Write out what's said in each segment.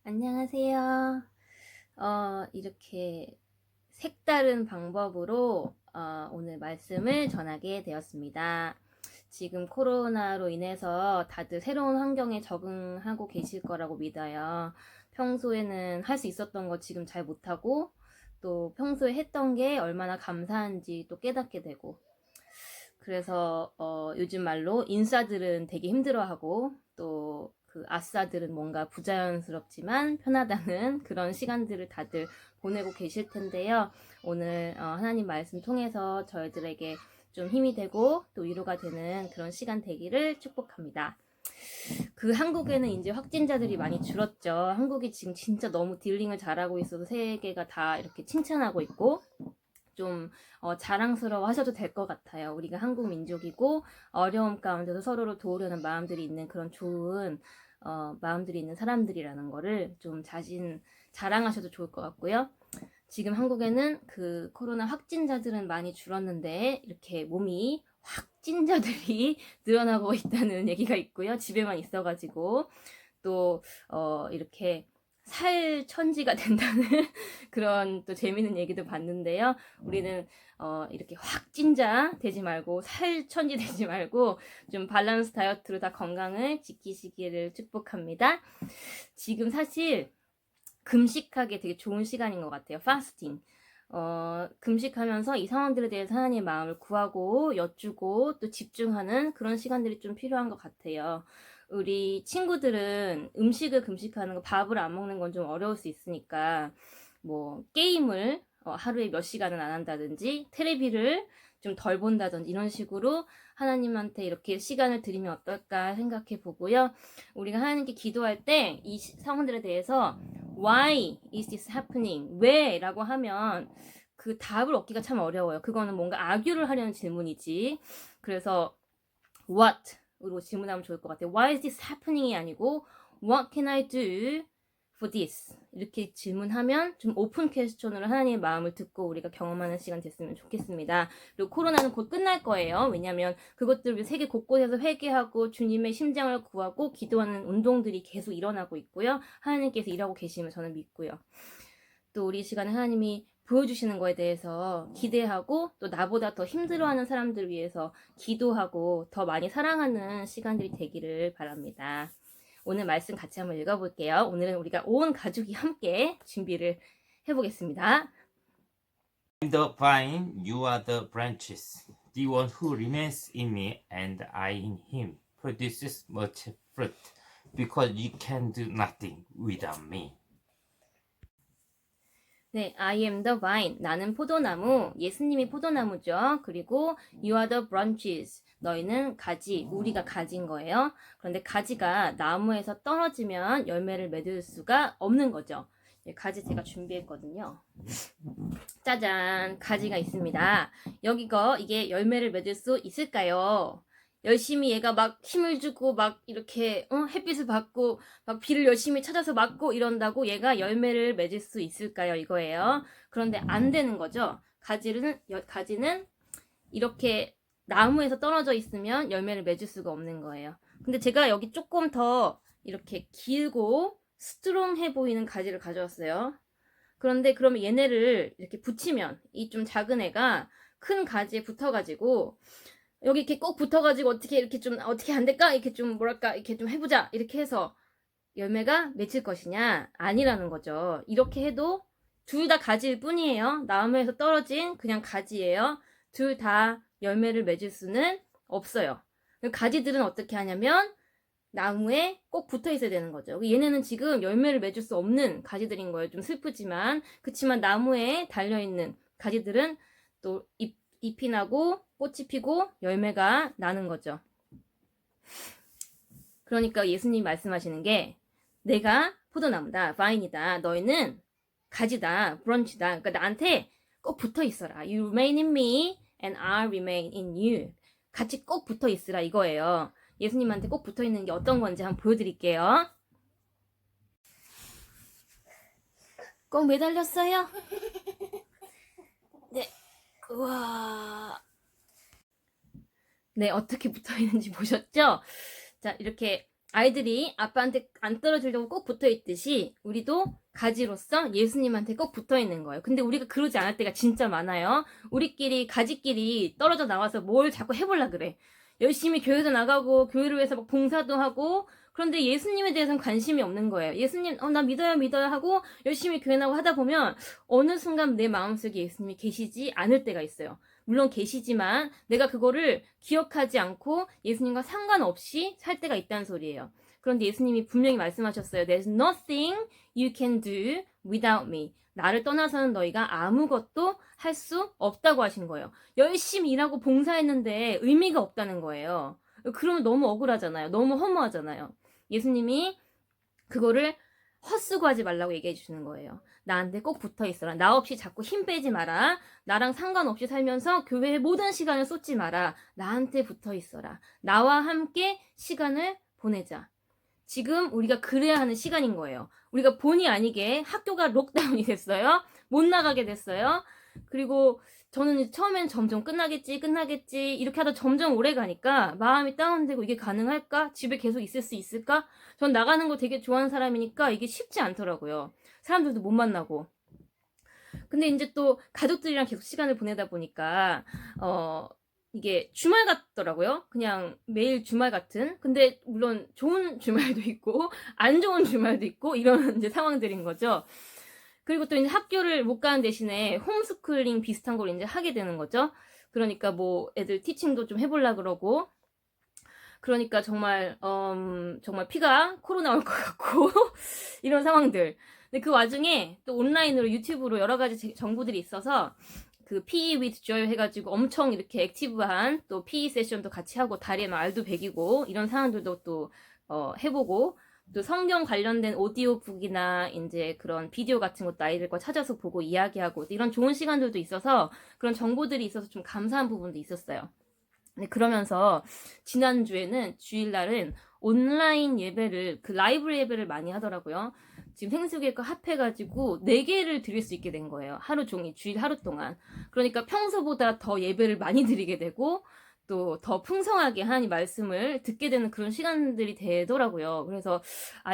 안녕하세요. 이렇게 색다른 방법으로 오늘 말씀을 전하게 되었습니다. 지금 코로나로 인해서 다들 새로운 환경에 적응하고 계실 거라고 믿어요. 평소에는 할 수 있었던 거 지금 잘 못하고, 또 평소에 했던 게 얼마나 감사한지 또 깨닫게 되고, 그래서 요즘 말로 인싸들은 되게 힘들어하고, 또 그 아싸들은 뭔가 부자연스럽지만 편하다는 그런 시간들을 다들 보내고 계실 텐데요. 오늘 하나님 말씀 통해서 저희들에게 좀 힘이 되고 또 위로가 되는 그런 시간 되기를 축복합니다. 그 한국에는 이제 확진자들이 많이 줄었죠. 한국이 지금 진짜 너무 딜링을 잘하고 있어서 세계가 다 이렇게 칭찬하고 있고, 좀 자랑스러워 하셔도 될 것 같아요. 우리가 한국 민족이고 어려움 가운데서 서로를 도우려는 마음들이 있는 그런 좋은 마음들이 있는 사람들이라는 거를 좀 자랑하셔도 좋을 것 같고요. 지금 한국에는 그 코로나 확진자들은 많이 줄었는데 이렇게 몸이 확진자들이 늘어나고 있다는 얘기가 있고요. 집에만 있어가지고 또 이렇게 살 천지가 된다는 그런 또 재밌는 얘기도 봤는데요. 우리는 이렇게 확진자 되지 말고 살 천지 되지 말고 좀 밸런스 다이어트로 다 건강을 지키시기를 축복합니다. 지금 사실 금식하기 되게 좋은 시간인 것 같아요. 파스팅. 금식하면서 이 상황들에 대해서 하나님의 마음을 구하고 여쭈고 또 집중하는 그런 시간들이 좀 필요한 것 같아요. 우리 친구들은 음식을 금식하는 거, 밥을 안 먹는 건 좀 어려울 수 있으니까 뭐 게임을 하루에 몇 시간은 안 한다든지 테레비를 좀 덜 본다든지 이런 식으로 하나님한테 이렇게 시간을 드리면 어떨까 생각해 보고요. 우리가 하나님께 기도할 때 이 상황들에 대해서 Why is this happening? 왜? 라고 하면 그 답을 얻기가 참 어려워요. 그거는 뭔가 아규를 하려는 질문이지. 그래서 what? 으로 질문하면 좋을 것 같아요. Why is this happening이 아니고 What can I do for this? 이렇게 질문하면 좀 오픈 퀘스천으로 하나님의 마음을 듣고 우리가 경험하는 시간 됐으면 좋겠습니다. 그리고 코로나는 곧 끝날 거예요. 왜냐하면 그것들 세계 곳곳에서 회개하고 주님의 심장을 구하고 기도하는 운동들이 계속 일어나고 있고요. 하나님께서 일하고 계심을 저는 믿고요. 또 우리 시간에 하나님이 보여주시는 거에 대해서 기대하고 또 나보다 더 힘들어하는 사람들 위해서 기도하고 더 많이 사랑하는 시간들이 되기를 바랍니다. 오늘 말씀 같이 한번 읽어볼게요. 오늘은 우리가 온 가족이 함께 준비를 해보겠습니다. I am the vine, you are the branches. The one who remains in me and I in him produces much fruit, because you can do nothing without me. 네, I am the vine. 나는 포도나무. 예수님이 포도나무죠. 그리고 you are the branches. 너희는 가지. 우리가 가지인 거예요. 그런데 가지가 나무에서 떨어지면 열매를 맺을 수가 없는 거죠. 가지 제가 준비했거든요. 짜잔, 가지가 있습니다. 이게 열매를 맺을 수 있을까요? 열심히 얘가 막 힘을 주고 막 이렇게 햇빛을 받고 막 비를 열심히 찾아서 맞고 이런다고 얘가 열매를 맺을 수 있을까요? 이거예요. 그런데 안 되는 거죠. 가지는 이렇게 나무에서 떨어져 있으면 열매를 맺을 수가 없는 거예요. 근데 제가 여기 조금 더 이렇게 길고 스트롱해 보이는 가지를 가져왔어요. 그런데 그러면 얘네를 이렇게 붙이면 이 좀 작은 애가 큰 가지에 붙어가지고 여기 이렇게 꼭 붙어가지고 어떻게 안 될까? 이렇게 좀 뭐랄까 이렇게 좀 해보자 이렇게 해서 열매가 맺힐 것이냐? 아니라는 거죠. 이렇게 해도 둘 다 가지일 뿐이에요. 나무에서 떨어진 그냥 가지예요. 둘 다 열매를 맺을 수는 없어요. 가지들은 어떻게 하냐면 나무에 꼭 붙어 있어야 되는 거죠. 얘네는 지금 열매를 맺을 수 없는 가지들인 거예요. 좀 슬프지만. 그치만 나무에 달려있는 가지들은 또 잎이 나고 꽃이 피고 열매가 나는 거죠. 그러니까 예수님이 말씀하시는 게 내가 포도나무다, 바인이다. 너희는 가지다, 브런치다. 그러니까 나한테 꼭 붙어 있어라. You remain in me and I remain in you. 같이 꼭 붙어 있으라 이거예요. 예수님한테 꼭 붙어 있는 게 어떤 건지 한번 보여드릴게요. 꼭 매달렸어요? 네. 우와. 네, 어떻게 붙어 있는지 보셨죠? 자, 이렇게 아이들이 아빠한테 안 떨어지려고 꼭 붙어 있듯이 우리도 가지로서 예수님한테 꼭 붙어 있는 거예요. 근데 우리가 그러지 않을 때가 진짜 많아요. 우리끼리 가지끼리 떨어져 나와서 뭘 자꾸 해보려 그래. 열심히 교회도 나가고 교회를 위해서 막 봉사도 하고 그런데 예수님에 대해서는 관심이 없는 거예요. 예수님 나 믿어요 하고 열심히 교회 나가고 하다 보면 어느 순간 내 마음속에 예수님이 계시지 않을 때가 있어요. 물론 계시지만 내가 그거를 기억하지 않고 예수님과 상관없이 살 때가 있다는 소리예요. 그런데 예수님이 분명히 말씀하셨어요. There's nothing you can do without me. 나를 떠나서는 너희가 아무것도 할 수 없다고 하신 거예요. 열심히 일하고 봉사했는데 의미가 없다는 거예요. 그러면 너무 억울하잖아요. 너무 허무하잖아요. 예수님이 그거를 헛수고하지 말라고 얘기해 주시는 거예요. 나한테 꼭 붙어 있어라. 나 없이 자꾸 힘 빼지 마라. 나랑 상관없이 살면서 교회에 모든 시간을 쏟지 마라. 나한테 붙어 있어라. 나와 함께 시간을 보내자. 지금 우리가 그래야 하는 시간인 거예요. 우리가 본의 아니게 학교가 록다운이 됐어요. 못 나가게 됐어요. 그리고 저는 처음엔 점점 끝나겠지 이렇게 하다 점점 오래 가니까 마음이 다운되고 이게 가능할까? 집에 계속 있을 수 있을까? 전 나가는 거 되게 좋아하는 사람이니까 이게 쉽지 않더라고요. 사람들도 못 만나고. 근데 이제 또 가족들이랑 계속 시간을 보내다 보니까 이게 주말 같더라고요. 그냥 매일 주말 같은. 근데 물론 좋은 주말도 있고 안 좋은 주말도 있고 이런 이제 상황들인 거죠. 그리고 또 이제 학교를 못 가는 대신에 홈스쿨링 비슷한 걸 이제 하게 되는 거죠. 그러니까 뭐 애들 티칭도 좀 해보려 그러고. 그러니까 정말 정말 피가 코로나 올 것 같고 이런 상황들. 근데 그 와중에 또 온라인으로 유튜브로 여러 가지 정보들이 있어서 그 PE with Joy 해가지고 엄청 이렇게 액티브한 또 PE 세션도 같이 하고 다리에 막 알도 베기고 이런 상황들도 또 해보고 또 성경 관련된 오디오북이나 이제 그런 비디오 같은 것도 아이들과 찾아서 보고 이야기하고 이런 좋은 시간들도 있어서 그런 정보들이 있어서 좀 감사한 부분도 있었어요. 네, 그러면서 지난주에는 주일날은 온라인 예배를 그 라이브 예배를 많이 하더라고요. 지금 생수교회과 합해가지고 4개를 드릴 수 있게 된 거예요. 하루 종일 주일 하루 동안. 그러니까 평소보다 더 예배를 많이 드리게 되고 또 더 풍성하게 하나님 말씀을 듣게 되는 그런 시간들이 되더라고요. 그래서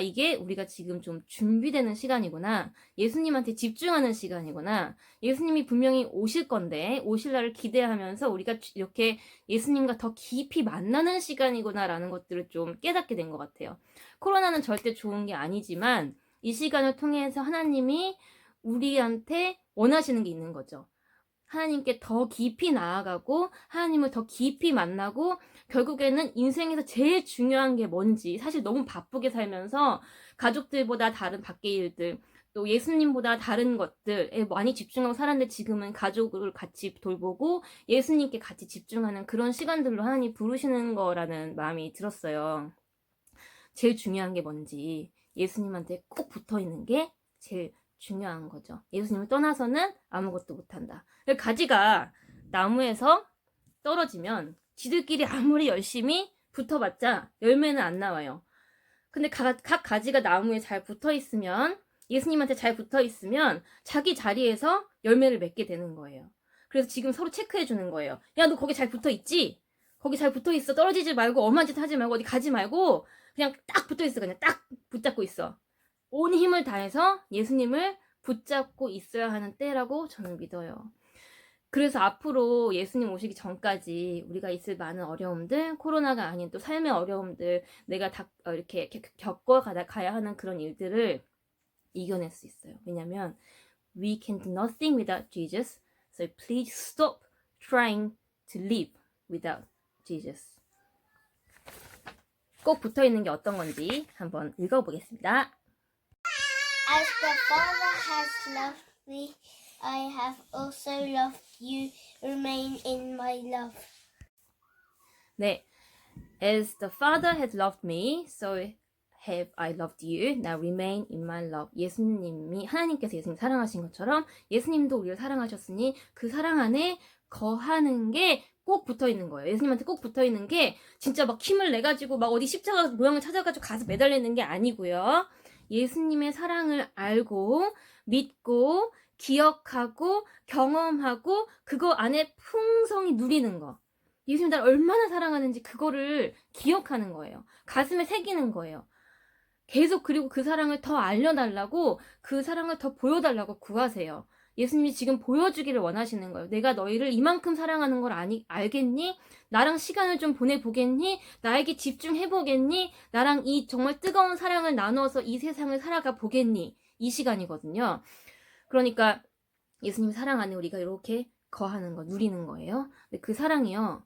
이게 우리가 지금 좀 준비되는 시간이구나. 예수님한테 집중하는 시간이구나. 예수님이 분명히 오실 건데 오실 날을 기대하면서 우리가 이렇게 예수님과 더 깊이 만나는 시간이구나라는 것들을 좀 깨닫게 된 것 같아요. 코로나는 절대 좋은 게 아니지만 이 시간을 통해서 하나님이 우리한테 원하시는 게 있는 거죠. 하나님께 더 깊이 나아가고 하나님을 더 깊이 만나고 결국에는 인생에서 제일 중요한 게 뭔지 사실 너무 바쁘게 살면서 가족들보다 다른 밖의 일들 또 예수님보다 다른 것들에 많이 집중하고 살았는데 지금은 가족을 같이 돌보고 예수님께 같이 집중하는 그런 시간들로 하나님 부르시는 거라는 마음이 들었어요. 제일 중요한 게 뭔지 예수님한테 꼭 붙어있는 게 제일 중요한 거죠. 예수님을 떠나서는 아무것도 못한다. 가지가 나무에서 떨어지면 지들끼리 아무리 열심히 붙어봤자 열매는 안 나와요. 근데 각 가지가 나무에 잘 붙어있으면 예수님한테 잘 붙어있으면 자기 자리에서 열매를 맺게 되는 거예요. 그래서 지금 서로 체크해주는 거예요. 야, 너 거기 잘 붙어있지? 거기 잘 붙어있어. 떨어지지 말고 엄한 짓 하지 말고 어디 가지 말고 그냥 딱 붙어있어. 그냥 딱 붙잡고 있어. 온 힘을 다해서 예수님을 붙잡고 있어야 하는 때라고 저는 믿어요. 그래서 앞으로 예수님 오시기 전까지 우리가 있을 많은 어려움들, 코로나가 아닌 또 삶의 어려움들, 내가 다 이렇게 겪어가야 하는 그런 일들을 이겨낼 수 있어요. 왜냐면 we can do nothing without Jesus, so please stop trying to live without Jesus. 꼭 붙어있는 게 어떤 건지 한번 읽어보겠습니다. As the Father has loved me, I have also loved you. Remain in my love. 네, as the Father has loved me, so have I loved you. Now remain in my love. 예수님이 하나님께서 예수님 사랑하신 것처럼 예수님도 우리를 사랑하셨으니 그 사랑 안에 거하는 게 꼭 붙어 있는 거예요. 예수님한테 꼭 붙어 있는 게 진짜 막 힘을 내 가지고 막 어디 십자가 모양을 찾아가지고 가서 매달리는 게 아니고요. 예수님의 사랑을 알고 믿고 기억하고 경험하고 그거 안에 풍성히 누리는 거. 예수님 나를 얼마나 사랑하는지 그거를 기억하는 거예요. 가슴에 새기는 거예요. 계속 그리고 그 사랑을 더 알려달라고 그 사랑을 더 보여달라고 구하세요. 예수님이 지금 보여주기를 원하시는 거예요. 내가 너희를 이만큼 사랑하는 걸 알겠니? 나랑 시간을 좀 보내보겠니? 나에게 집중해보겠니? 나랑 이 정말 뜨거운 사랑을 나눠서 이 세상을 살아가 보겠니? 이 시간이거든요. 그러니까 예수님 사랑 안에 우리가 이렇게 거하는 거, 누리는 거예요. 근데 그 사랑이요,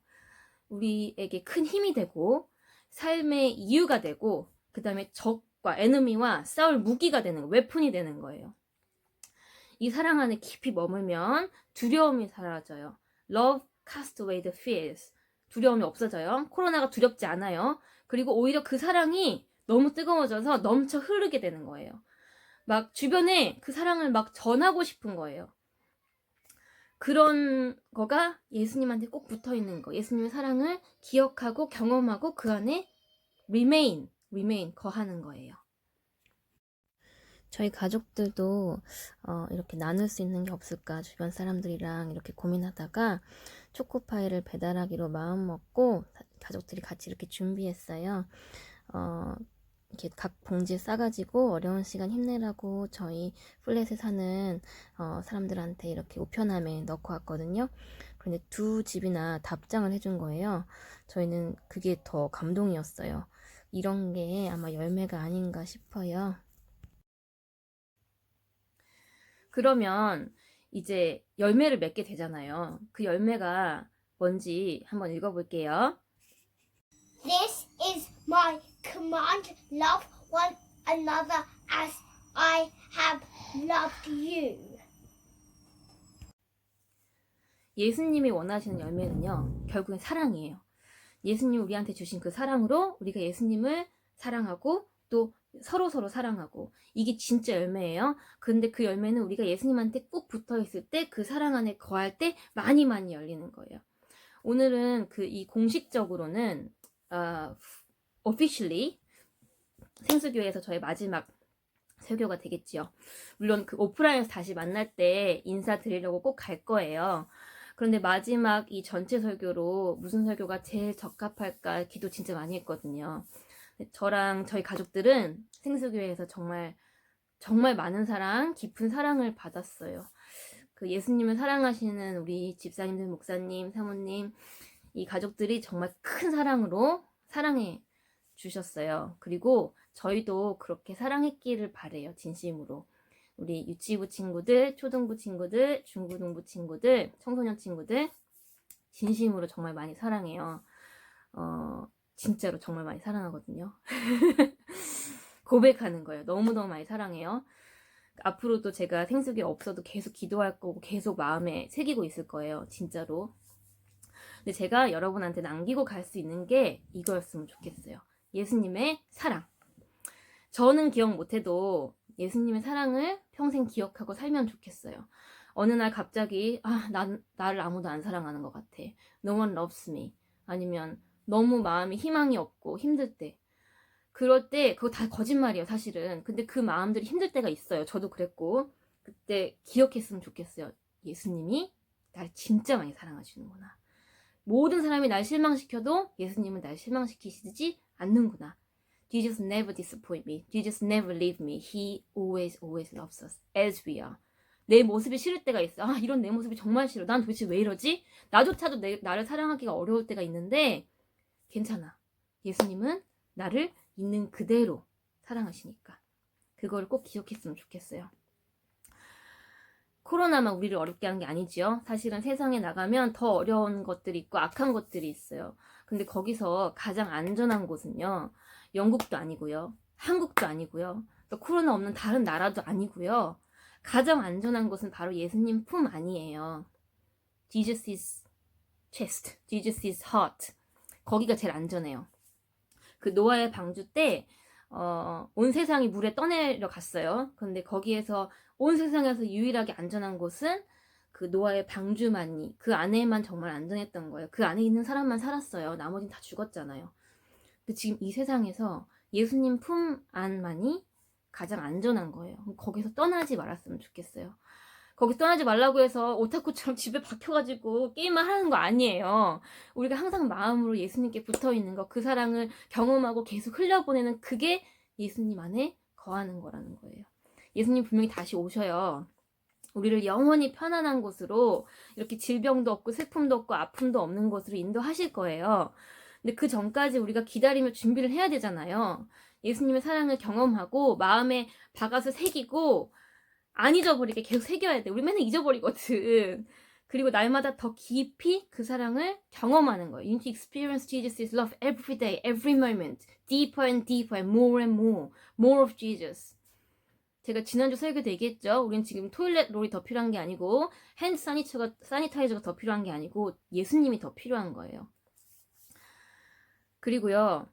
우리에게 큰 힘이 되고 삶의 이유가 되고 그 다음에 적과 에너미와 싸울 무기가 되는 거예요. 웨폰이 되는 거예요. 이 사랑 안에 깊이 머물면 두려움이 사라져요. Love casts away the fears. 두려움이 없어져요. 코로나가 두렵지 않아요. 그리고 오히려 그 사랑이 너무 뜨거워져서 넘쳐 흐르게 되는 거예요. 막 주변에 그 사랑을 막 전하고 싶은 거예요. 그런 거가 예수님한테 꼭 붙어 있는 거. 예수님의 사랑을 기억하고 경험하고 그 안에 remain 거하는 거예요. 저희 가족들도 이렇게 나눌 수 있는 게 없을까 주변 사람들이랑 이렇게 고민하다가 초코파이를 배달하기로 마음먹고 가족들이 같이 이렇게 준비했어요. 이렇게 각 봉지에 싸가지고 어려운 시간 힘내라고 저희 플랫에 사는 사람들한테 이렇게 우편함에 넣고 왔거든요. 그런데 두 집이나 답장을 해준 거예요. 저희는 그게 더 감동이었어요. 이런 게 아마 열매가 아닌가 싶어요. 그러면 이제 열매를 맺게 되잖아요. 그 열매가 뭔지 한번 읽어볼게요. This is my command. Love one another as I have loved you. 예수님이 원하시는 열매는요, 결국엔 사랑이에요. 예수님이 우리한테 주신 그 사랑으로 우리가 예수님을 사랑하고 또 서로 사랑하고, 이게 진짜 열매예요. 근데 그 열매는 우리가 예수님한테 꼭 붙어 있을 때, 그 사랑 안에 거할 때 많이 열리는 거예요. 오늘은 이 공식적으로는 officially 생수교회에서 저의 마지막 설교가 되겠지요. 물론 그 오프라인에서 다시 만날 때 인사드리려고 꼭 갈 거예요. 그런데 마지막 이 전체 설교로 무슨 설교가 제일 적합할까 기도 진짜 많이 했거든요. 저랑 저희 가족들은 생수교회에서 정말 많은 사랑, 깊은 사랑을 받았어요. 그 예수님을 사랑하시는 우리 집사님들, 목사님, 사모님, 이 가족들이 정말 큰 사랑으로 사랑해 주셨어요. 그리고 저희도 그렇게 사랑했기를 바래요. 진심으로. 우리 유치부 친구들, 초등부 친구들, 중고등부 친구들, 청소년 친구들 진심으로 정말 많이 사랑해요. 진짜로 정말 많이 사랑하거든요. 고백하는 거예요. 너무너무 많이 사랑해요. 앞으로도 제가 생수기 없어도 계속 기도할 거고 계속 마음에 새기고 있을 거예요. 진짜로. 근데 제가 여러분한테 남기고 갈 수 있는 게 이거였으면 좋겠어요. 예수님의 사랑. 저는 기억 못해도 예수님의 사랑을 평생 기억하고 살면 좋겠어요. 어느 날 갑자기 나를 아무도 안 사랑하는 것 같아. No one loves me. 아니면 너무 마음이 희망이 없고 힘들 때. 그럴 때 그거 다 거짓말이에요, 사실은. 근데 그 마음들이 힘들 때가 있어요. 저도 그랬고. 그때 기억했으면 좋겠어요. 예수님이 날 진짜 많이 사랑하시는구나. 모든 사람이 날 실망시켜도 예수님은 날 실망시키시지 않는구나. Jesus never disappoint me. Jesus never leave me. He always loves us as we are. 내 모습이 싫을 때가 있어. 이런 내 모습이 정말 싫어. 난 도대체 왜 이러지? 나조차도 나를 사랑하기가 어려울 때가 있는데 괜찮아. 예수님은 나를 있는 그대로 사랑하시니까. 그걸 꼭 기억했으면 좋겠어요. 코로나만 우리를 어렵게 하는 게 아니지요. 사실은 세상에 나가면 더 어려운 것들이 있고 악한 것들이 있어요. 근데 거기서 가장 안전한 곳은요, 영국도 아니고요, 한국도 아니고요, 또 코로나 없는 다른 나라도 아니고요, 가장 안전한 곳은 바로 예수님 품 안이에요. Jesus is chest, Jesus is heart. 거기가 제일 안전해요. 그 노아의 방주 때 온 세상이 물에 떠내려 갔어요. 근데 거기에서 온 세상에서 유일하게 안전한 곳은 그 노아의 방주만이, 그 안에만 정말 안전했던 거예요. 그 안에 있는 사람만 살았어요. 나머지는 다 죽었잖아요. 근데 지금 이 세상에서 예수님 품 안만이 가장 안전한 거예요. 거기서 떠나지 말았으면 좋겠어요. 거기 떠나지 말라고 해서 오타쿠처럼 집에 박혀가지고 게임만 하는 거 아니에요. 우리가 항상 마음으로 예수님께 붙어있는 거, 그 사랑을 경험하고 계속 흘려보내는 그게 예수님 안에 거하는 거라는 거예요. 예수님 분명히 다시 오셔요. 우리를 영원히 편안한 곳으로, 이렇게 질병도 없고 슬픔도 없고 아픔도 없는 곳으로 인도하실 거예요. 근데 그 전까지 우리가 기다리며 준비를 해야 되잖아요. 예수님의 사랑을 경험하고 마음에 박아서 새기고 안 잊어버리게 계속 새겨야 돼. 우리 맨날 잊어버리거든. 그리고 날마다 더 깊이 그 사랑을 경험하는 거예요. You need to experience Jesus' love every day, every moment. Deeper and deeper and more and more. More of Jesus. 제가 지난주 설교 때 얘기했죠. 우린 지금 토일렛 롤이 더 필요한 게 아니고 핸드 사니타이저가 더 필요한 게 아니고 예수님이 더 필요한 거예요. 그리고요.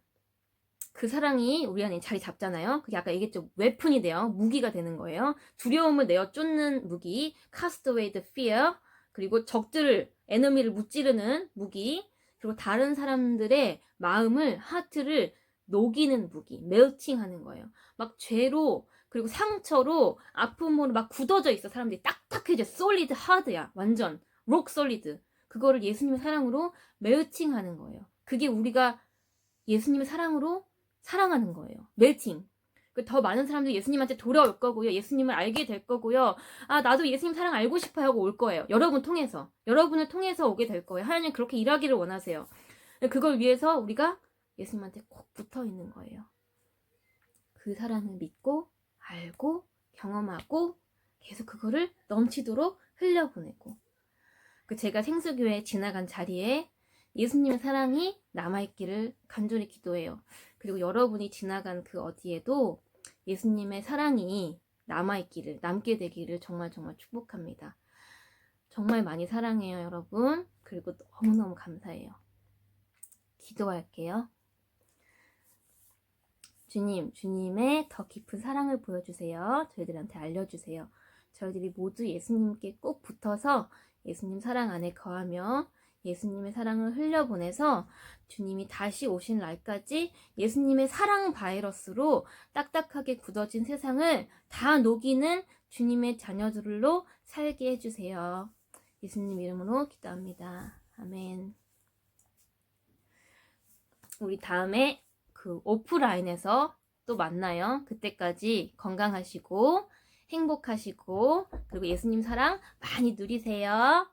그 사랑이 우리 안에 자리 잡잖아요. 그게 아까 얘기했죠. 웨폰이 돼요. 무기가 되는 거예요. 두려움을 내어 쫓는 무기, cast away the fear, 그리고 적들을, 에너미를 무찌르는 무기, 그리고 다른 사람들의 마음을, 하트를 녹이는 무기, 멜팅하는 거예요. 막 죄로, 그리고 상처로, 아픔으로 막 굳어져 있어. 사람들이 딱딱해져. 솔리드 하드야. 완전 록 솔리드. 그거를 예수님의 사랑으로 멜팅하는 거예요. 그게 우리가 예수님의 사랑으로 사랑하는 거예요. 멜팅. 더 많은 사람들이 예수님한테 돌아올 거고요. 예수님을 알게 될 거고요. 아, 나도 예수님 사랑 알고 싶어요 하고 올 거예요. 여러분을 통해서 오게 될 거예요. 하나님 그렇게 일하기를 원하세요. 그걸 위해서 우리가 예수님한테 꼭 붙어 있는 거예요. 그 사랑을 믿고 알고 경험하고 계속 그거를 넘치도록 흘려보내고. 제가 생수교회 지나간 자리에 예수님의 사랑이 남아있기를 간절히 기도해요. 그리고 여러분이 지나간 그 어디에도 예수님의 사랑이 남게 되기를 정말 축복합니다. 정말 많이 사랑해요, 여러분. 그리고 너무너무 감사해요. 기도할게요. 주님의 더 깊은 사랑을 보여주세요. 저희들한테 알려주세요. 저희들이 모두 예수님께 꼭 붙어서 예수님 사랑 안에 거하며 예수님의 사랑을 흘려보내서 주님이 다시 오신 날까지 예수님의 사랑 바이러스로 딱딱하게 굳어진 세상을 다 녹이는 주님의 자녀들로 살게 해주세요. 예수님 이름으로 기도합니다. 아멘. 우리 다음에 그 오프라인에서 또 만나요. 그때까지 건강하시고 행복하시고 그리고 예수님 사랑 많이 누리세요.